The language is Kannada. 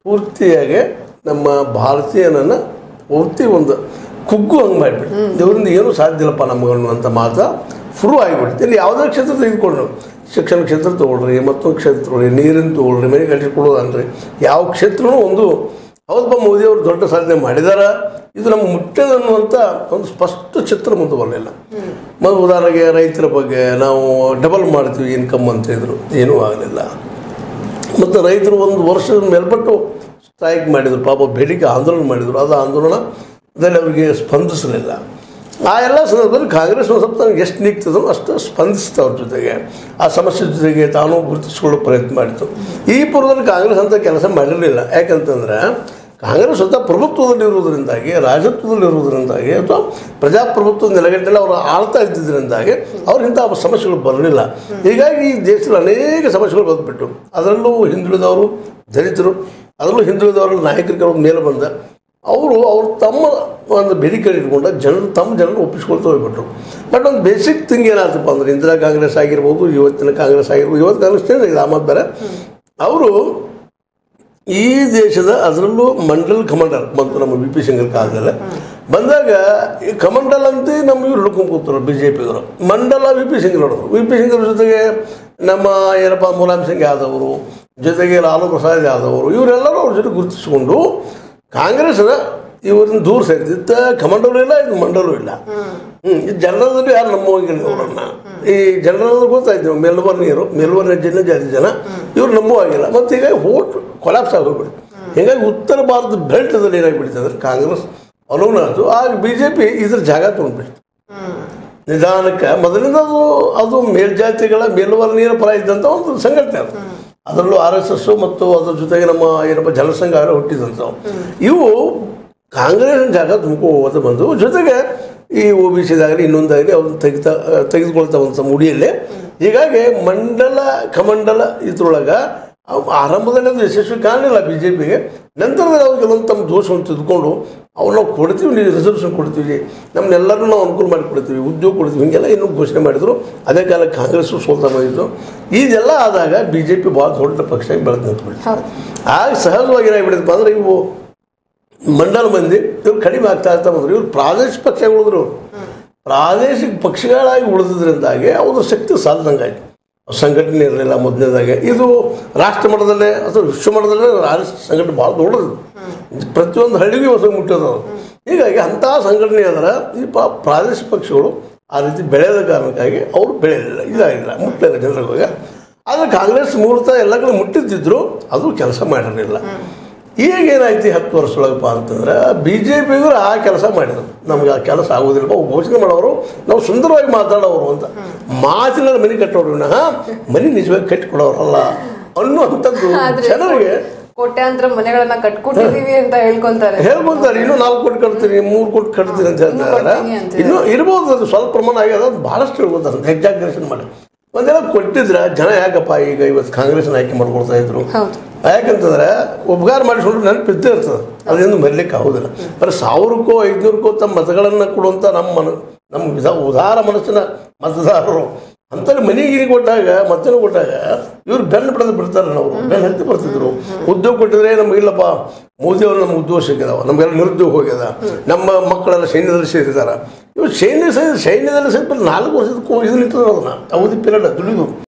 ಪೂರ್ತಿಯಾಗಿ ನಮ್ಮ ಭಾರತೀಯನನ್ನು ಪೂರ್ತಿ ಒಂದು ಕುಗ್ಗು ಹಂಗೆ ಮಾಡಿಬಿಟ್ಟು ಇವರಿಂದ ಏನೂ ಸಾಧ್ಯ ಇಲ್ಲಪ್ಪ ನಮಗೆ ಅನ್ನುವಂಥ ಮಾತು ಶುರು ಆಗಿಬಿಡ್ತು. ಇಲ್ಲಿ ಯಾವುದೇ ಕ್ಷೇತ್ರ ತೆಗೆದುಕೊಂಡ್ರು, ಶಿಕ್ಷಣ ಕ್ಷೇತ್ರ ತೊಗೊಳ್ರಿ, ಮತ್ತೊಂದು ಕ್ಷೇತ್ರ ತೊಗೊಳ್ರಿ, ನೀರಿನ ತೊಗೊಳ್ರಿ, ಮನೆ ಕಟ್ಟಿಸ್ಕೊಡೋದನ್ರಿ, ಯಾವ ಕ್ಷೇತ್ರನೂ ಒಂದು ಹೌದಪ್ಪ ಮೋದಿಯವರು ದೊಡ್ಡ ಸಾಧನೆ ಮಾಡಿದಾರ, ಇದು ನಮ್ಮ ಮುಖ್ಯದ ಅನ್ನುವಂಥ ಒಂದು ಸ್ಪಷ್ಟ ಚಿತ್ರ ಮುಂದೆ ಬರಲಿಲ್ಲ. ಮತ್ತು ಉದಾಹರಣೆಗೆ ರೈತರ ಬಗ್ಗೆ ನಾವು ಡಬಲ್ ಮಾಡ್ತೀವಿ ಇನ್ಕಮ್ ಅಂತಿದ್ರು, ಏನೂ ಆಗಲಿಲ್ಲ. ಮತ್ತು ರೈತರು ಒಂದು ವರ್ಷದ ಮೇಲ್ಪಟ್ಟು ಸ್ಟ್ರೈಕ್ ಮಾಡಿದರು, ಪಾಪ ಬೇಡಿಕೆ ಆಂದೋಲನ ಮಾಡಿದರು. ಅದು ಆಂದೋಲನದಲ್ಲಿ ಅವರಿಗೆ ಸ್ಪಂದಿಸಲಿಲ್ಲ. ಆ ಎಲ್ಲ ಸಂದರ್ಭದಲ್ಲಿ ಕಾಂಗ್ರೆಸ್ ಒಂದು ಸ್ವಲ್ಪ ನನಗೆ ಎಷ್ಟು ನಿಗ್ತದೋ ಅಷ್ಟು ಸ್ಪಂದಿಸ್ತು ಅವ್ರ ಜೊತೆಗೆ, ಆ ಸಮಸ್ಯೆ ಜೊತೆಗೆ ತಾನು ಗುರುತಿಸ್ಕೊಳ್ಳೋ ಪ್ರಯತ್ನ ಮಾಡಿತು. ಈ ಪೂರ್ವದಲ್ಲಿ ಕಾಂಗ್ರೆಸ್ ಅಂತ ಕೆಲಸ ಮಾಡಿರಲಿಲ್ಲ. ಯಾಕಂತಂದರೆ ಕಾಂಗ್ರೆಸ್ ಸ್ವತಃ ಪ್ರಭುತ್ವದಲ್ಲಿರುವುದರಿಂದಾಗಿ, ರಾಜತ್ವದಲ್ಲಿರುವುದರಿಂದಾಗಿ ಅಥವಾ ಪ್ರಜಾಪ್ರಭುತ್ವ ನೆಲೆಗಟ್ಟಲ್ಲಿ ಅವರು ಆಳ್ತಾ ಇದ್ದಿದ್ದರಿಂದಾಗಿ ಅವ್ರಿಂಥ ಸಮಸ್ಯೆಗಳು ಬರಲಿಲ್ಲ. ಹೀಗಾಗಿ ಈ ದೇಶದಲ್ಲಿ ಅನೇಕ ಸಮಸ್ಯೆಗಳು ಬಂದುಬಿಟ್ಟು, ಅದರಲ್ಲೂ ಹಿಂದುಳಿದವರು, ದಲಿತರು, ಅದರಲ್ಲೂ ಹಿಂದುಳಿದವರ ನಾಯಕರಿಗೆ ಮೇಲೆ ಬಂದ ಅವರು ತಮ್ಮ ಒಂದು ಬೇಡಿಕೆ ಇಟ್ಕೊಂಡ ತಮ್ಮ ಜನರು ಒಪ್ಪಿಸ್ಕೊಳ್ತಾ ಹೋಗ್ಬಿಟ್ರು. ಬಟ್ ಒಂದು ಬೇಸಿಕ್ ಥಿಂಗ್ ಏನಾಯ್ತಪ್ಪ ಅಂದ್ರೆ, ಇಂದಿರಾ ಕಾಂಗ್ರೆಸ್ ಆಗಿರ್ಬೋದು, ಇವತ್ತಿನ ಕಾಂಗ್ರೆಸ್ ಆಗಿರ್ಬೋದು, ಇವತ್ತು ಕಾಂಗ್ರೆಸ್ ಇದೆ ಆಮದ್ ಬೇರೆ, ಅವರು ಈ ದೇಶದ ಅದರಲ್ಲೂ ಮಂಡಲ್ ಕಮಾಂಡರ್ ಬಂತು ನಮ್ಮ ವಿ ಪಿ ಸಿಂಗ್ ಕಾಲದಲ್ಲಿ ಬಂದಾಗ, ಈ ಕಮಂಡಲ್ ಅಂತ ನಮ್ಮ ಇವ್ರು ಹಿಡ್ಕೊಂಡು ಕೂತರು ಬಿ ಜೆ ಪಿಗರು, ಮಂಡಲ ವಿ ಪಿ ಸಿಂಗ್ ನೋಡಿದ್ರು. ವಿ ಪಿ ಸಿಂಗ್ರ ಜೊತೆಗೆ ನಮ್ಮ ಏನಪ್ಪ ಮುಲಾಯಂ ಸಿಂಗ್ ಯಾದವ್ ಅವರು, ಜೊತೆಗೆ ಲಾಲು ಪ್ರಸಾದ್ ಯಾದವ್ ಅವರು, ಇವರೆಲ್ಲರೂ ಅವ್ರ ಜೊತೆ ಗುರುತಿಸ್ಕೊಂಡು ಕಾಂಗ್ರೆಸ್ನ ಇವ್ರನ್ನ ದೂರ ಸೇರಿದ್ದ. ಕಮಾಂಡರು ಇಲ್ಲ, ಇದು ಮಂಡಲೂ ಇಲ್ಲ. ಈ ಜನರಲ್ಲೂ ಯಾರು ನಂಬುವಂಗಿಲ್ಲ ಅವರನ್ನು. ಈ ಜನರಲ್ಲಿ ಗೊತ್ತಾಯ್ತು ನೀವು ಮೆಲ್ಬರ್ನ್ ಜಾತಿ ಜನ ಇವ್ರು ನಂಬುವಾಗಿಲ್ಲ. ಮತ್ತು ಹೀಗಾಗಿ ಹೋಟ್ ಕೊಲಾಪ್ಸ್ ಆಗೋಗ್ಬಿಡ್ತು. ಹೀಗಾಗಿ ಉತ್ತರ ಭಾರತದ ಬೆಲ್ಟದಲ್ಲಿ ಏನಾಗಿಬಿಡ್ತು ಅಂದರೆ ಕಾಂಗ್ರೆಸ್ ಅನುಗುಣಾಯ್ತು. ಆಗ ಬಿ ಜೆ ಪಿ ಇದ್ರ ಜಾಗ ತೊಗೊಂಡ್ಬಿಡ್ತು ನಿಧಾನಕ್ಕೆ. ಮೊದಲಿಂದ ಅದು ಮೇಲ್ಜಾತಿಗಳ ಮೇಲ್ವರ್ಣೀಯರ ಪರ ಇದ್ದಂಥ ಒಂದು ಸಂಘಟನೆ ಅದು. ಅದರಲ್ಲೂ RSS ಮತ್ತು ಅದ್ರ ಜೊತೆಗೆ ನಮ್ಮ ಏನಪ್ಪ ಜನಸಂಘ ಹುಟ್ಟಿದಂಥವು. ಇವು ಕಾಂಗ್ರೆಸ್ನ ಜಾಗ ತುಂಬ್ಕೋತ ಬಂದು, ಜೊತೆಗೆ ಈ OBC ದಾಗಲಿ ಇನ್ನೊಂದಾಗಲಿ ಅವ್ರು ತೆಗೆದುಕೊಳ್ತಾವಂಥ ಮುಡಿಯಲ್ಲಿ. ಹೀಗಾಗಿ ಮಂಡಲ ಕಮಂಡಲ ಇದ್ರೊಳಗೆ ಆರಂಭದಲ್ಲಿ ಅದು ಯಶಸ್ವಿ ಕಾಣಲಿಲ್ಲ ಬಿ ಜೆ ಪಿಗೆ. ನಂತರದಲ್ಲಿ ಅವ್ರು ಕೆಲವೊಂದು ತಮ್ಮ ದೋಷವನ್ನು ತೆಗೆದುಕೊಂಡು ಅವ್ರು ನಾವು ಕೊಡ್ತೀವಿ, ನೀವು ರಿಸರ್ವೇಷನ್ ಕೊಡ್ತೀವಿ, ನಮ್ಮನ್ನೆಲ್ಲರೂ ನಾವು ಅನುಕೂಲ ಮಾಡಿ ಕೊಡ್ತೀವಿ, ಉದ್ಯೋಗ ಕೊಡ್ತೀವಿ, ಹೀಗೆಲ್ಲ ಇನ್ನೂ ಘೋಷಣೆ ಮಾಡಿದರು. ಅದೇ ಕಾಲಕ್ಕೆ ಕಾಂಗ್ರೆಸ್ಸು ಸೋಲ್ತಾ ಬಂದಿತ್ತು. ಇದೆಲ್ಲ ಆದಾಗ ಬಿ ಜೆ ಪಿ ಭಾಳ ದೊಡ್ಡ ಪಕ್ಷ ಬೆಳೆದು ನಿಂತುಬಿಡ್ತು. ಆಗ ಸಹಜವಾಗಿ ಏನಾಗಿಬಿಡುತ್ತಪ್ಪ ಅಂದರೆ, ಇವು ಮಂಡಲ ಮಂದಿ ಇವ್ರು ಕಡಿಮೆ ಆಗ್ತಾ ಬಂದರು. ಇವ್ರು ಪ್ರಾದೇಶಿಕ ಪಕ್ಷ ಉಳಿದ್ರು. ಪ್ರಾದೇಶಿಕ ಪಕ್ಷಗಳಾಗಿ ಉಳಿದ್ರಿಂದಾಗಿ ಅವ್ರ ಶಕ್ತಿ ಸಾಲದಂಗಾಯ್ತು. ಸಂಘಟನೆ ಇರಲಿಲ್ಲ ಮೊದಲನೇದಾಗೆ. ಇದು ರಾಷ್ಟ್ರ ಮಟ್ಟದಲ್ಲೇ ಅಥವಾ ವಿಶ್ವ ಮಟ್ಟದಲ್ಲೇ ಸಂಘಟನೆ ಭಾಳ ದೊಡ್ಡದು, ಪ್ರತಿಯೊಂದು ಹಳ್ಳಿಗೂ ಹೊಸ ಮುಟ್ಟೋದು. ಹೀಗಾಗಿ ಅಂಥ ಸಂಘಟನೆ ಅದರ ಈ ಪ್ರಾದೇಶಿಕ ಪಕ್ಷಗಳು ಆ ರೀತಿ ಬೆಳೆದ ಕಾರಣಕ್ಕಾಗಿ ಅವರು ಬೆಳೆಯಲಿಲ್ಲ, ಇದಾಗಿಲ್ಲ, ಮುಟ್ಟಲಿಲ್ಲ ಜನರಿಗೆ. ಆದರೆ ಕಾಂಗ್ರೆಸ್ ಮೂಲತಃ ಎಲ್ಲ ಕಡೆ ಮುಟ್ಟಿದ್ದಿದ್ರು, ಅದು ಕೆಲಸ ಮಾಡಿರಲಿಲ್ಲ. ಈಗೇನಾಯ್ತು 10 ವರ್ಷದೊಳಗಪ್ಪ ಅಂತಂದ್ರೆ, ಬಿ ಜೆ ಪಿಗರು ಆ ಕೆಲಸ ಮಾಡಿದರು. ನಮ್ಗೆ ಆ ಕೆಲಸ ಆಗೋದಿಲ್ಲಪ್ಪ, ಘೋಷಣೆ ಮಾಡೋರು, ನಾವು ಸುಂದರವಾಗಿ ಮಾತಾಡೋರು ಅಂತ. ಮಾತಿನ ಮನೆ ಕಟ್ಟೋರು ವಿನಃ ಮನೆ ನಿಜವಾಗಿ ಕಟ್ಟಿಕೊಡೋರಲ್ಲ ಅನ್ನುವಂಥದ್ದು ಜನರಿಗೆ. ಕೋಟ್ಯಾಂತರ ಮನೆಗಳನ್ನ ಕಟ್ಕೊಟ್ಟಿದೀವಿ ಅಂತ ಹೇಳ್ಕೊಂತಾರೆ. ಇನ್ನೂ 4 ಕೋಟಿ ಕಟ್ತೀನಿ, 3 ಕೋಟಿ ಕಟ್ತೀನಿ ಅಂತ ಹೇಳ್ತಾರೆ. ಇನ್ನೂ ಇರ್ಬೋದು, ಅದು ಸ್ವಲ್ಪ ಪ್ರಮಾಣ ಆಗ್ಯದ, ಅದು ಭಾಳಷ್ಟು ಹೇಳ್ಬೋದು. ಅದನ್ನು ಎಕ್ಸಾಗ್ರೇಷನ್ ಮಾಡಿ ಒಂದೆಲ್ಲ ಕೊಟ್ಟಿದ್ರೆ ಜನ ಯಾಕಪ್ಪ ಈಗ ಇವತ್ತು ಕಾಂಗ್ರೆಸ್ನ ಆಯ್ಕೆ ಮಾಡ್ಕೊಳ್ತಾ ಇದ್ರು. ಯಾಕಂತಂದ್ರೆ ಉಪಕಾರ ಮಾಡಿಸ್ಕೊಂಡ್ರೆ ನೆನಪಿದ್ದೇ ಇರ್ತದೆ, ಅದೇನು ಮರಿಲಿಕ್ಕೆ ಆಗೋದಿಲ್ಲ. ಬರೀ 1000ಕ್ಕೋ 500ಕ್ಕೋ ತಮ್ಮ ಮತಗಳನ್ನು ಕೊಡುವಂಥ ನಮ್ಮ ಉದಾರ ಮನಸ್ಸಿನ ಮತದಾರರು ಅಂಥಲ್ಲಿ ಮನೆಗಿರಿ ಕೊಟ್ಟಾಗ ಮತನ ಕೊಟ್ಟಾಗ ಇವ್ರು ಬೆನ್ನು ಬಿಡೋದು ಬಿಡ್ತಾರೆ. ನಾವು ಬೆನ್ನು ಹತ್ತಿ ಬರ್ತಿದ್ರು. ಉದ್ಯೋಗ ಕೊಟ್ಟಿದ್ರೆ ನಮ್ಗೆ ಇಲ್ಲಪ್ಪ, ಮೋದಿಯವರು ನಮ್ಗೆ ಉದ್ಯೋಗ ಸಿಕ್ಕಿದಾವ, ನಮಗೆಲ್ಲ ನಿರುದ್ಯೋಗ ಹೋಗ್ಯದ, ನಮ್ಮ ಮಕ್ಕಳೆಲ್ಲ ಸೈನ್ಯದಲ್ಲಿ ಸೇರಿದ್ದಾರೆ. ಇವ್ರು ಸೈನ್ಯದಲ್ಲಿ ಸೇರಿ 4 ವರ್ಷದ ಇದು ನಿಂತದ ಅದನ್ನ ಅವಧಿ ಪೀರಿಯಡ್ ದುಡಿದು